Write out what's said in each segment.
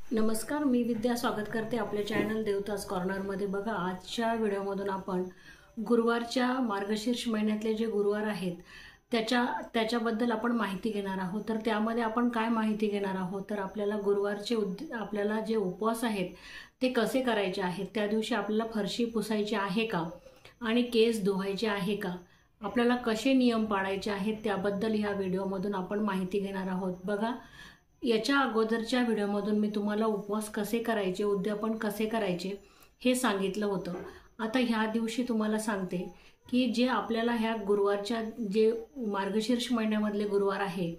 नमस्कार, मी विद्या स्वागत करते आपल्या चॅनल देवताज कॉर्नरमध्ये। बघा, आजच्या व्हिडिओमधून आपण गुरुवारच्या मार्गशीर्ष महिन्यातले जे गुरुवार आहेत त्याच्याबद्दल आपण माहिती घेणार आहोत। तर त्यामध्ये आपण काय माहिती घेणार आहोत, तर आपल्याला गुरुवारचे आपल्याला जे उपवास आहेत ते कसे करायचे आहेत, त्या दिवशी आपल्याला फरशी पुसायची आहे का आणि केस धुवायचे आहे का, आपल्याला कसे नियम पाळायचे आहेत त्याबद्दल ह्या व्हिडिओमधून आपण माहिती घेणार आहोत। बघा, याच्या अगोदरच्या व्हिडिओमधून मी तुम्हाला उपवास कसे करायचे, उद्यापन कसे करायचे हे सांगितलं होतं। आता ह्या दिवशी तुम्हाला सांगते की जे आपल्याला ह्या गुरुवारच्या जे मार्गशीर्ष महिन्यामधले गुरुवार आहे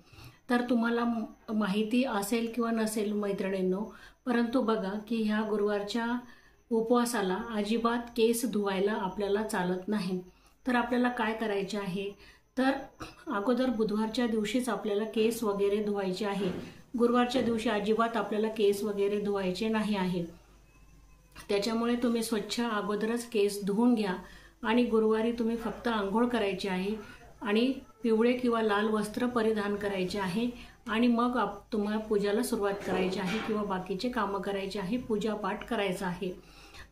तर तुम्हाला माहिती असेल किंवा नसेल मैत्रिणींनो, परंतु बघा की ह्या गुरुवारच्या उपवासाला अजिबात केस धुवायला आपल्याला चालत नाही। तर आपल्याला काय करायचे आहे, तर अगोदर बुधवारच्या दिवशीच आपल्याला केस वगैरे धुवायचे आहे। गुरुवारच्या दिवशी अजिबात आपल्याला केस वगैरे धुवायचे नाही आहे। त्याच्यामुळे तुम्ही स्वच्छ अगोदरच केस धुवून घ्या आणि गुरुवारी तुम्ही फक्त आंघोळ करायची आहे आणि पिवळे किंवा लाल वस्त्र परिधान करायचे आहे आणि मग तुम्हाला पूजाला सुरुवात करायची आहे किंवा बाकीचे कामं करायचे आहे, पूजा पाठ करायचा आहे।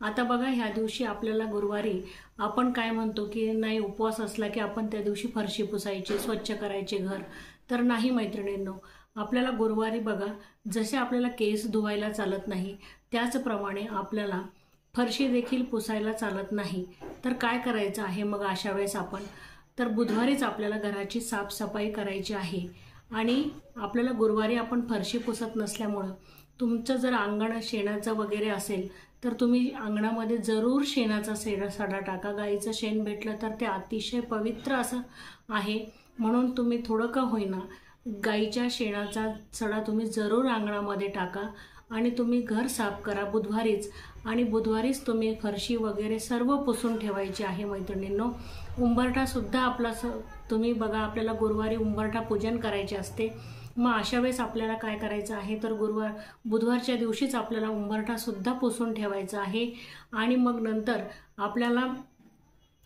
आता बघा, ह्या दिवशी आपल्याला गुरुवारी आपण काय म्हणतो की नाही, उपवास असला की आपण त्या दिवशी फरशी पुसायची, स्वच्छ करायचे घर, तर नाही मैत्रिणींनो। आपल्याला गुरुवारी बघा, जसे आपल्याला केस धुवायला चालत नाही त्याचप्रमाणे आपल्याला फरशी देखील पुसायला चालत नाही। तर काय करायचं आहे मग अशा वेळेस आपण, तर बुधवारीच आपल्याला घराची साफसफाई करायची आहे आणि आपल्याला गुरुवारी आपण फरशी पुसत नसल्यामुळं तुमचं जर अंगण शेणाचं वगैरे असेल तर तुम्ही अंगणामध्ये जरूर शेणाचा सडा टाका। गाईचं शेण भेटलं तर ते अतिशय पवित्र असं आहे, म्हणून तुम्ही थोडं का होईना गाईच्या शेणाचा सडा तुम्ही जरूर अंगणामध्ये टाका आणि तुम्ही घर साफ करा बुधवारीच, आणि बुधवारीच तुम्ही फरशी वगैरे सर्व पुसून ठेवायची आहे मैत्रिणींनो। उंबरठा सुद्धा आपला तुम्ही बघा, आपल्याला गुरुवारी उंबरठा पूजन करायचे असते। मग अशा वेळेस आपल्याला काय करायचं आहे, तर बुधवारच्या दिवशीच आपल्याला उंबरठा सुद्धा पुसून ठेवायचा आहे। आणि मग नंतर आपल्याला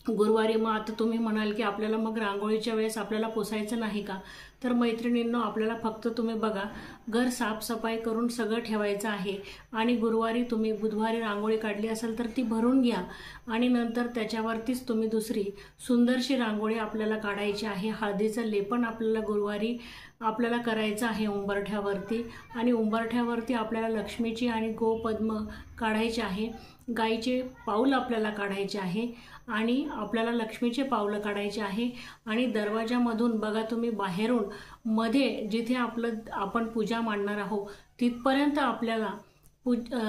गुरुवारी, मग आता तुम्ही म्हणाल की आपल्याला मग रांगोळीच्या वेळेस आपल्याला पुसायचं नाही का, तर मैत्रिणींनो आपल्याला फक्त तुम्ही बघा घर साफसफाई करून सगळं ठेवायचं आहे आणि गुरुवारी तुम्ही बुधवारी रांगोळी काढली असेल तर ती भरून घ्या आणि नंतर त्याच्यावरतीच तुम्ही दुसरी सुंदरशी रांगोळी आपल्याला काढायची आहे। हळदीचं लेपन आपल्याला गुरुवारी आपल्याला करायचं आहे उंबरठ्यावरती, आणि उंबरठ्यावरती आपल्याला लक्ष्मीची आणि गोपद्म काढायचे आहे, गाईचे पाऊल आपल्याला काढायचे आहे आणि आपल्याला लक्ष्मीचे पावलं काढायचे आहे। आणि दरवाजामधून बघा, तुम्ही बाहेरून मध्ये जिथे आपण पूजा मांडणार आहोत तिथपर्यंत आपल्याला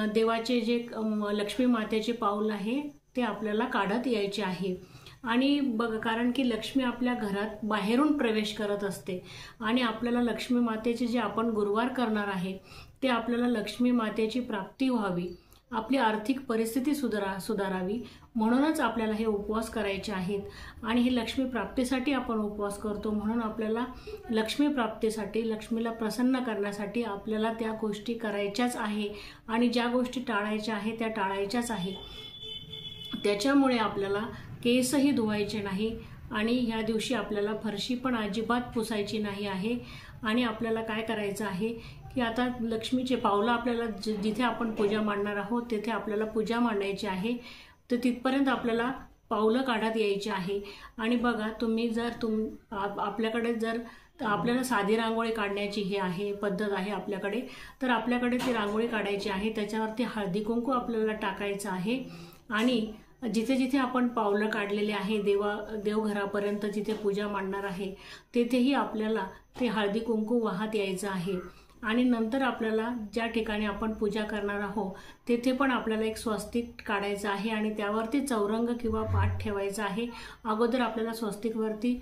देवाचे जे लक्ष्मी मातेचे पाऊल आहे ते आपल्याला काढत यायचे आहे। आणि बघा, कारण की लक्ष्मी आपल्या घरात बाहेरून प्रवेश करत असते आणि आपल्याला लक्ष्मी मातेचे जे आपण गुरुवार करणार आहे ते आपल्याला लक्ष्मी मातेची प्राप्ती व्हावी, आपली आर्थिक परिस्थिती सुधारावी, म्हणूनच आपल्याला हे उपवास करायचे आहेत। आणि हे लक्ष्मी प्राप्तीसाठी आपण उपवास करतो, म्हणून आपल्याला लक्ष्मी प्राप्तीसाठी, लक्ष्मीला प्रसन्न करण्यासाठी आपल्याला त्या गोष्टी करायच्याच आहे आणि ज्या गोष्टी टाळायच्या आहे त्या टाळायच्याच आहे। त्याच्यामुळे आपल्याला केसही धुवायचे नाही आणि ह्या दिवशी आपल्याला फरशी पण अजिबात पुसायची नाही आहे। आणि आपल्याला काय करायचं आहे की आता लक्ष्मीचे पावलं आपल्याला जिथे आपण पूजा मांडणार आहोत तिथे आपल्याला पूजा मांडायची आहे, तर तिथपर्यंत आपल्याला पावलं काढत यायची आहे। आणि बघा, तुम्ही जर आपल्याकडे जर आपल्याला साधी रांगोळी काढण्याची हे आहे पद्धत आहे आपल्याकडे, तर आपल्याकडे ती रांगोळी काढायची आहे, त्याच्यावरती हळदी कुंकू आपल्याला टाकायचं आहे आणि जिथे जिथे आपण पावलं काढलेले आहे देवघरापर्यंत जिथे पूजा मांडणार आहे तेथेही आपल्याला ते हळदी कुंकू वाहत यायचं आहे। आणि नंतर आपल्याला ज्या ठिकाणी आपण पूजा करणार आहोत तेथे पण आपल्याला एक स्वस्तिक काढायचं आहे आणि त्यावरती चौरंग किंवा पाट ठेवायचा आहे। अगोदर आपल्याला स्वस्तिकवरती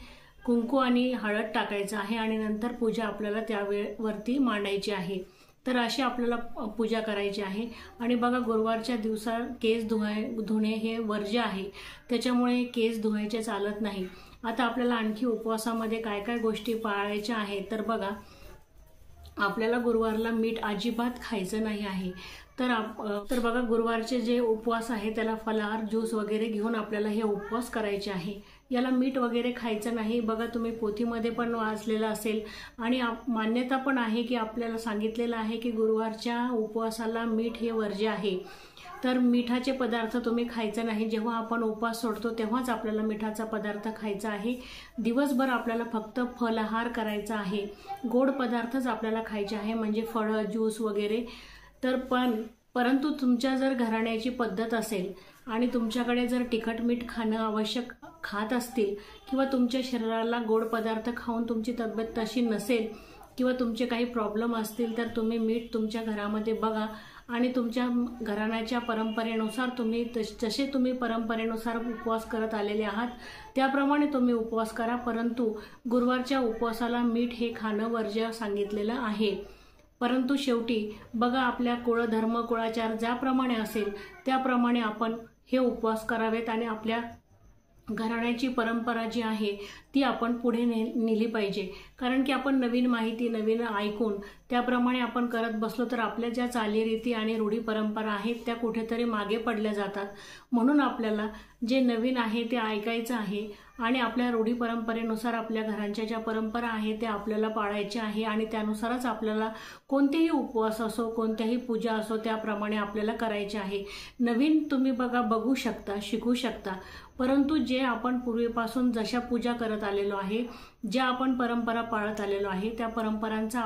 कुंकू आणि हळद टाकायचं आहे आणि नंतर पूजा आपल्याला त्यावरती मांडायची आहे। तर अशी आपल्याला पूजा करायची आहे। आणि बघा, गुरुवारच्या दिवसा केस धुणे हे वर्ज्य आहे, त्याच्यामुळे केस धुवायचे चालत नाही। आता आपल्याला आणखी उपवासामध्ये काय काय गोष्टी पाळायच्या आहेत, तर बघा, आपल्याला गुरुवारला मीठ अजिबात खायचं नाही आहे। तर बघा, गुरुवारचे जे उपवास आहे त्याला फलाहार, ज्यूस वगैरे घेऊन आपल्याला हे उपवास करायचे आहे। याला मीठ वगैरे खायचं नाही। बघा तुम्ही पोथीमध्ये पण वाचलेलं असेल आणि मान्यता पण आहे की आपल्याला सांगितलेलं आहे की गुरुवारच्या उपवासाला मीठ हे वर्ज्य आहे। तर मिठाचे पदार्थ तुम्ही खायचं नाही। जेव्हा आपण उपवास सोडतो तेव्हाच आपल्याला मिठाचा पदार्थ खायचा आहे। दिवसभर आपल्याला फक्त फलाहार करायचा आहे, गोड पदार्थच आपल्याला खायचे आहे, म्हणजे फळं, ज्यूस वगैरे। तर परंतु तुमच्या जर घराण्याची पद्धत असेल आणि तुमच्याकडे जर तिखट मीठ खाणं आवश्यक खात असतील किंवा तुमच्या शरीराला गोड पदार्थ खाऊन तुमची तब्येत तशी नसेल किंवा तुमचे काही प्रॉब्लेम असतील तर तुम्ही मीठ तुमच्या घरामध्ये बघा आणि तुमच्या घराण्याच्या परंपरेनुसार तुम्ही जसे तुम्ही परंपरेनुसार उपवास करत आलेले आहात त्याप्रमाणे तुम्ही उपवास करा। परंतु गुरुवारच्या उपवासाला मीठ हे खाणं वर्ज्य सांगितलेलं आहे। परंतु शेवटी बघा आपल्या कुळधर्म कुळाचार ज्याप्रमाणे असेल त्याप्रमाणे आपण हे उपवास करावेत आणि आपल्या घराण्याची परंपरा जी आहे ती आपण पुढे नेली पाहिजे। कारण की आपण नवीन माहिती नवीन ऐकून त्याप्रमाणे आपण करत बसलो तर आपल्या ज्या चालीरीती आणि रूढी परंपरा आहेत त्या कुठेतरी मागे पडल्या जातात। म्हणून आपल्याला जे नवीन आहे ते ऐकायचं आहे आणि आपल्या रूढी परंपरेनुसार आपल्या घरांच्या ज्या परंपरा आहेत त्या आपल्याला पाळायच्या आहे आणि त्यानुसारच आपल्याला कोणतेही उपवास असो कोणत्याही पूजा असो त्याप्रमाणे आपल्याला करायचे आहे। नवीन तुम्ही बघू शकता, शिकू शकता, परंतु जे आपण पूर्वीपासून जशा पूजा करत आलेलो आहे, ज्या आपण परंपरा पाळत आलेलो आहे त्या परंपरांचा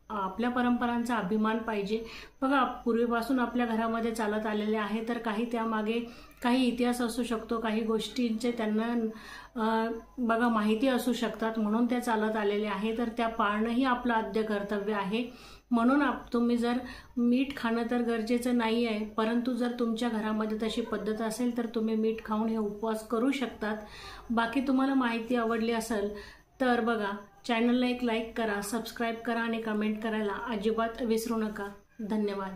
आपल्या परंपरांचा अभिमान पाहिजे। बघा पूर्वीपासून आपल्या घरामध्ये चालत आलेले आहे तर काही त्यामागे काही इतिहास असू शकतो, काही गोष्टींचे त्यांना बघा माहिती असू शकतात म्हणून त्या चालत आलेले आहे, तर त्या पाळणंही आपलं आद्य कर्तव्य आहे। म्हणून तुम्ही जर मीठ खाणं तर गरजेचं नाही आहे, परंतु जर तुमच्या घरामध्ये तशी पद्धत असेल तर तुम्ही मीठ खाऊन हे उपवास करू शकतात। बाकी तुम्हाला माहिती आवडली असेल तर बघा चॅनलला एक लाईक करा, सबस्क्राईब करा आणि कमेंट करायला अजिबात विसरू नका। धन्यवाद।